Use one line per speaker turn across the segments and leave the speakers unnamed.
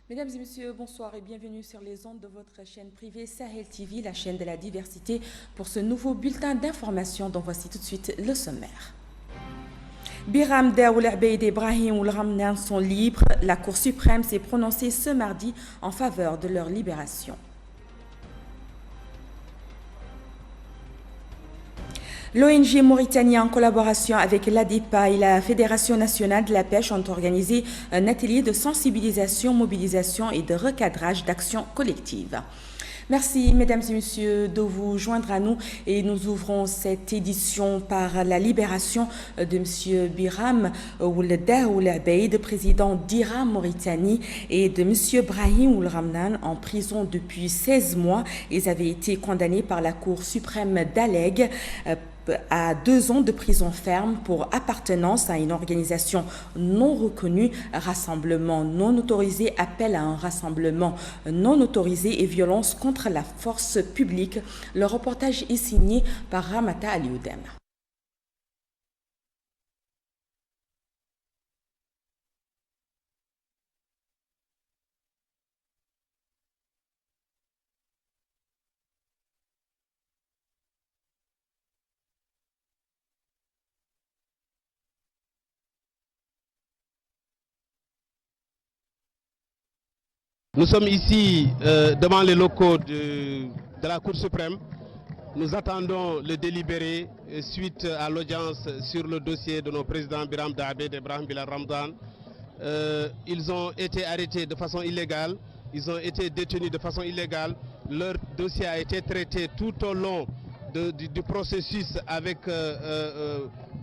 Mesdames et messieurs, bonsoir et bienvenue sur les ondes de votre chaîne privée Sahel TV, la chaîne de la diversité, pour ce nouveau bulletin d'information dont voici tout de suite le sommaire. Biram Daoul Abeid et Brahim Ould Ramdan sont libres. La Cour suprême s'est prononcée ce mardi en faveur de leur libération. L'ONG Mauritanie, en collaboration avec l'ADEPA et la Fédération nationale de la pêche, ont organisé un atelier de sensibilisation, mobilisation et de recadrage d'actions collectives. Merci, mesdames et messieurs, de vous joindre à nous et nous ouvrons cette édition par la libération de M. Biram Ould Abeid, président d'IRA Mauritanie, et de M. Brahim Ould Ramdan, en prison depuis 16 mois. Ils avaient été condamnés par la Cour suprême d'Alleg à 2 ans de prison ferme pour appartenance à une organisation non reconnue, rassemblement non autorisé, appel à un rassemblement non autorisé et violence contre la force publique. Le reportage est signé par Ramata Alioudem.
Nous sommes ici devant les locaux de la Cour suprême. Nous attendons le délibéré suite à l'audience sur le dossier de nos présidents Biram Abeid et Brahim Ould Ramdan. Ils ont été arrêtés de façon illégale, ils ont été détenus de façon illégale. Leur dossier a été traité tout au long du processus avec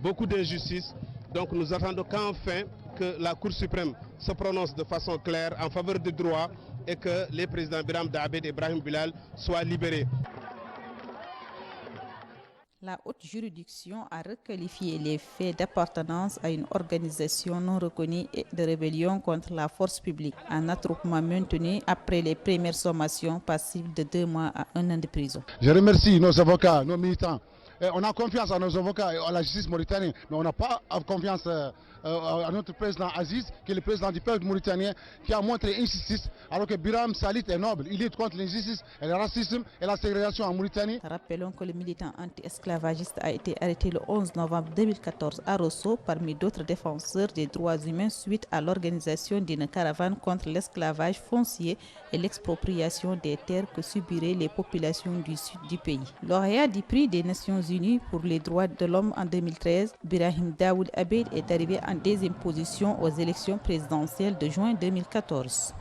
beaucoup d'injustice. Donc nous attendons qu'enfin que la Cour suprême se prononce de façon claire en faveur du droit et que les présidents Biram Abeid et Brahim Ould soient libérés.
La haute juridiction a requalifié les faits d'appartenance à une organisation non reconnue et de rébellion contre la force publique, un attroupement maintenu après les premières sommations passibles de 2 mois à 1 an de prison.
Je remercie nos avocats, nos militants. On a confiance à nos avocats et à la justice mauritanienne, mais on n'a pas confiance à notre président Aziz, qui est le président du peuple mauritanien, qui a montré injustice, alors que Biram Salit est noble. Il lutte contre l'injustice, le racisme et la ségrégation en Mauritanie.
Rappelons que le militant anti-esclavagiste a été arrêté le 11 novembre 2014 à Rosso, parmi d'autres défenseurs des droits humains, suite à l'organisation d'une caravane contre l'esclavage foncier et l'expropriation des terres que subiraient les populations du sud du pays. Lauréat du prix des Nations Unies pour les droits de l'homme en 2013, Biram Ould Abeid est arrivé en 2e position aux élections présidentielles de juin 2014.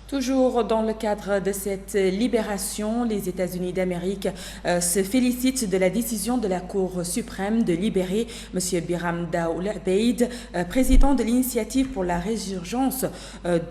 Toujours dans le cadre de cette libération, les États-Unis d'Amérique se félicitent de la décision de la Cour suprême de libérer M. Biram Ould Abeid, président de l'initiative pour la résurgence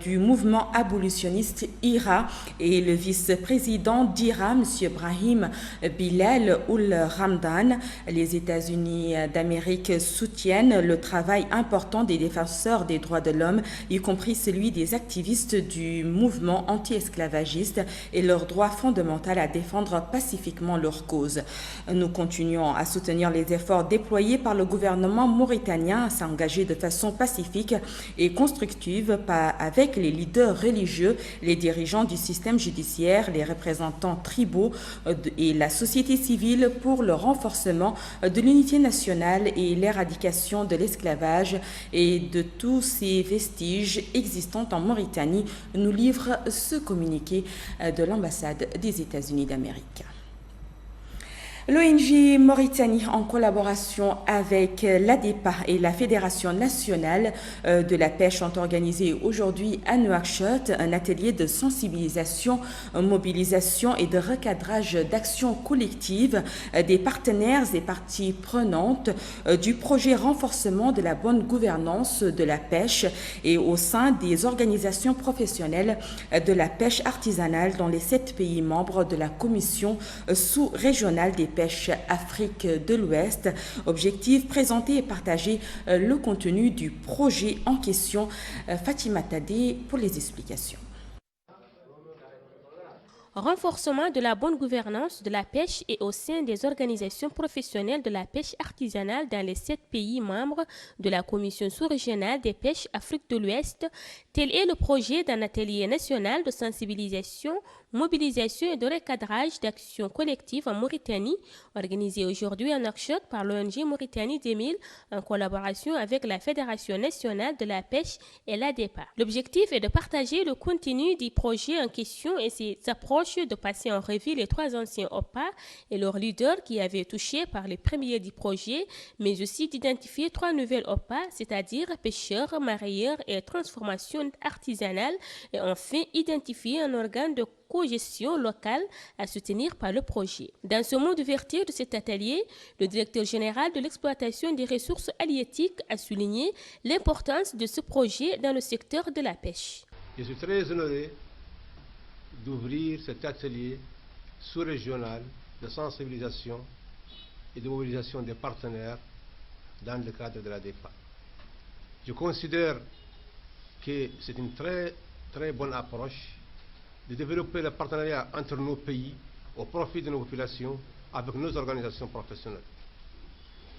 du mouvement abolitionniste IRA, et le vice-président d'IRA, M. Brahim Bilal Ould Ramdan. Les États-Unis d'Amérique soutiennent le travail important des défenseurs des droits de l'homme, y compris celui des activistes du mouvement anti-esclavagiste et leur droit fondamental à défendre pacifiquement leur cause. Nous continuons à soutenir les efforts déployés par le gouvernement mauritanien à s'engager de façon pacifique et constructive avec les leaders religieux, les dirigeants du système judiciaire, les représentants tribaux et la société civile pour le renforcement de l'unité nationale et l'éradication de l'esclavage et de tous ces vestiges existants en Mauritanie, nous livre ce communiqué de l'ambassade des États-Unis d'Amérique. L'ONG Mauritanie, en collaboration avec l'ADEPA et la Fédération nationale de la pêche, ont organisé aujourd'hui à Nouakchott un atelier de sensibilisation, mobilisation et de recadrage d'actions collectives des partenaires et parties prenantes du projet renforcement de la bonne gouvernance de la pêche et au sein des organisations professionnelles de la pêche artisanale dans les 7 pays membres de la Commission sous-régionale des pêche Afrique de l'Ouest. Objectif, présenter et partager le contenu du projet en question. Fatima Tadé pour les explications.
Renforcement de la bonne gouvernance de la pêche et au sein des organisations professionnelles de la pêche artisanale dans les 7 pays membres de la Commission sous-régionale des pêches Afrique de l'Ouest, tel est le projet d'un atelier national de sensibilisation, mobilisation et de recadrage d'actions collectives en Mauritanie, organisé aujourd'hui à Nouakchott par l'ONG Mauritanie 2000 en collaboration avec la Fédération nationale de la pêche et l'ADEPA. L'objectif est de partager le contenu du projet en question et ses approches, de passer en revue les 3 anciens OPA et leurs leaders qui avaient touché par les premiers du projet, mais aussi d'identifier 3 nouvelles OPA, c'est-à-dire pêcheurs, mareyeurs et transformation artisanale, et enfin identifier un organe de cogestion locale à soutenir par le projet. Dans ce mot d'ouverture de cet atelier, le directeur général de l'exploitation des ressources halieutiques a souligné l'importance de ce projet dans le secteur de la pêche.
Je suis très honoré d'ouvrir cet atelier sous-régional de sensibilisation et de mobilisation des partenaires dans le cadre de la DEPA. Je considère que c'est une très bonne approche de développer le partenariat entre nos pays au profit de nos populations avec nos organisations professionnelles.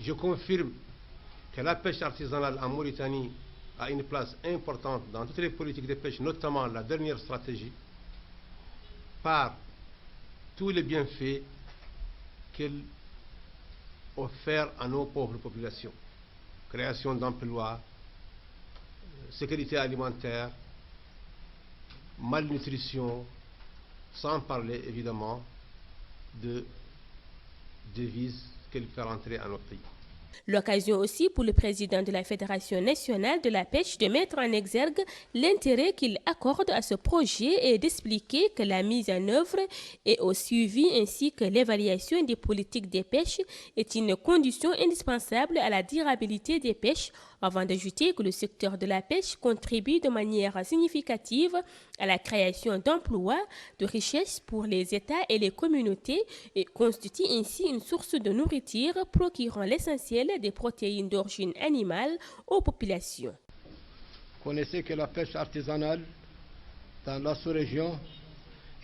Je confirme que la pêche artisanale en Mauritanie a une place importante dans toutes les politiques de pêche, notamment la dernière stratégie, par tous les bienfaits qu'elle offre à nos pauvres populations. Création d'emplois, sécurité alimentaire, malnutrition, sans parler évidemment de devises qu'elle fait rentrer à notre pays.
L'occasion aussi pour le président de la Fédération nationale de la pêche de mettre en exergue l'intérêt qu'il accorde à ce projet et d'expliquer que la mise en œuvre et au suivi ainsi que l'évaluation des politiques des pêches est une condition indispensable à la durabilité des pêches, avant d'ajouter que le secteur de la pêche contribue de manière significative à la création d'emplois, de richesses pour les États et les communautés et constitue ainsi une source de nourriture procurant l'essentiel des protéines d'origine animale aux populations.
Connaissez que la pêche artisanale dans la sous-région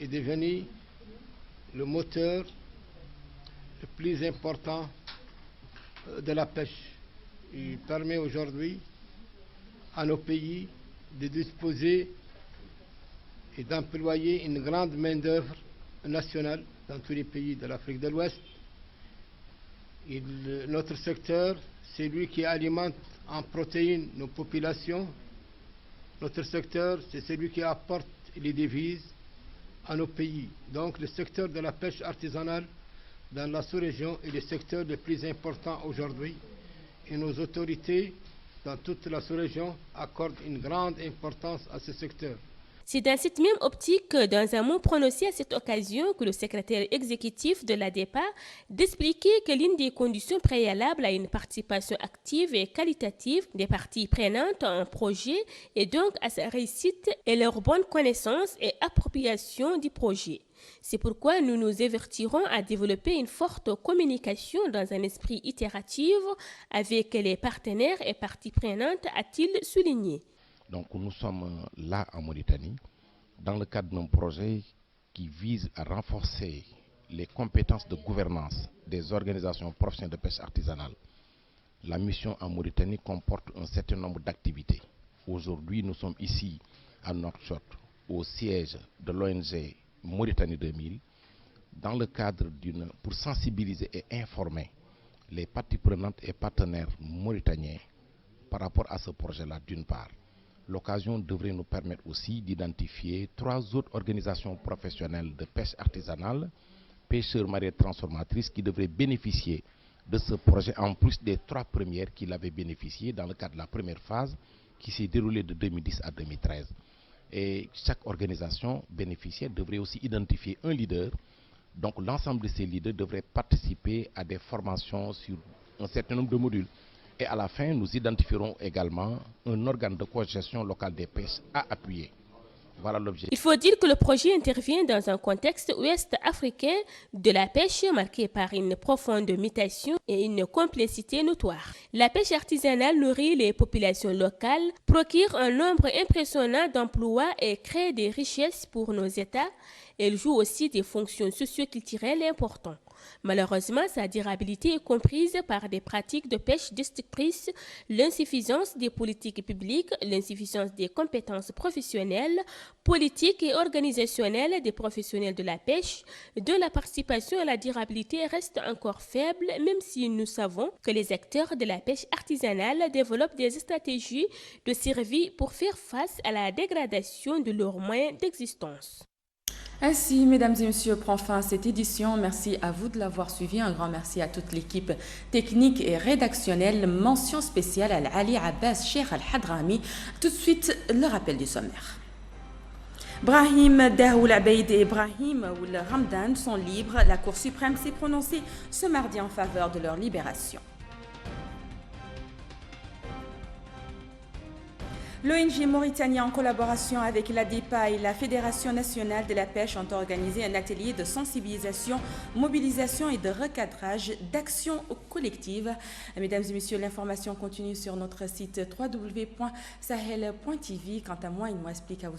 est devenue le moteur le plus important de la pêche. Il permet aujourd'hui à nos pays de disposer et d'employer une grande main-d'œuvre nationale dans tous les pays de l'Afrique de l'Ouest. Notre secteur, c'est lui qui alimente en protéines nos populations. Notre secteur, c'est celui qui apporte les devises à nos pays. Donc le secteur de la pêche artisanale dans la sous-région est le secteur le plus important aujourd'hui. Et nos autorités dans toute la sous-région accordent une grande importance à ce secteur.
C'est dans cette même optique, dans un mot prononcé à cette occasion, que le secrétaire exécutif de l'ADEPA d'expliquer que l'une des conditions préalables à une participation active et qualitative des parties prenantes à un projet et donc à sa réussite est leur bonne connaissance et appropriation du projet. C'est pourquoi nous nous avertirons à développer une forte communication dans un esprit itératif avec les partenaires et parties prenantes, a-t-il souligné.
Donc nous sommes là en Mauritanie dans le cadre d'un projet qui vise à renforcer les compétences de gouvernance des organisations professionnelles de pêche artisanale. La mission en Mauritanie comporte un certain nombre d'activités. Aujourd'hui, nous sommes ici à Nouakchott, au siège de l'ONG Mauritanie 2000, dans le cadre pour sensibiliser et informer les parties prenantes et partenaires mauritaniens par rapport à ce projet-là d'une part. L'occasion devrait nous permettre aussi d'identifier 3 autres organisations professionnelles de pêche artisanale, pêcheurs marins transformatrices, qui devraient bénéficier de ce projet en plus des 3 premières qu'il avait bénéficié dans le cadre de la première phase qui s'est déroulée de 2010 à 2013. Et chaque organisation bénéficiaire devrait aussi identifier un leader. Donc l'ensemble de ces leaders devraient participer à des formations sur un certain nombre de modules. Et à la fin, nous identifierons également un organe de cogestion locale des pêches à appuyer. Voilà l'objectif.
Il faut dire que le projet intervient dans un contexte ouest-africain de la pêche marqué par une profonde mutation et une complexité notoire. La pêche artisanale nourrit les populations locales, procure un nombre impressionnant d'emplois et crée des richesses pour nos États. Elle joue aussi des fonctions socio-culturelles importantes. Malheureusement, sa durabilité est comprise par des pratiques de pêche destructrices, l'insuffisance des politiques publiques, l'insuffisance des compétences professionnelles, politiques et organisationnelles des professionnels de la pêche. De la participation à la durabilité reste encore faible, même si nous savons que les acteurs de la pêche artisanale développent des stratégies de survie pour faire face à la dégradation de leurs moyens d'existence.
Ainsi, mesdames et messieurs, prend fin cette édition. Merci à vous de l'avoir suivi. Un grand merci à toute l'équipe technique et rédactionnelle. Mention spéciale à Ali Abbas, Cheikh Al-Hadrami. Tout de suite, le rappel du sommaire. Brahim Daoul Abeid et Ibrahim Oul Ramdan sont libres. La Cour suprême s'est prononcée ce mardi en faveur de leur libération. L'ONG Mauritania, en collaboration avec la DEPA et la Fédération nationale de la pêche, ont organisé un atelier de sensibilisation, mobilisation et de recadrage d'actions collectives. Mesdames et messieurs, l'information continue sur notre site www.sahel.tv. Quant à moi, il m'explique à vous.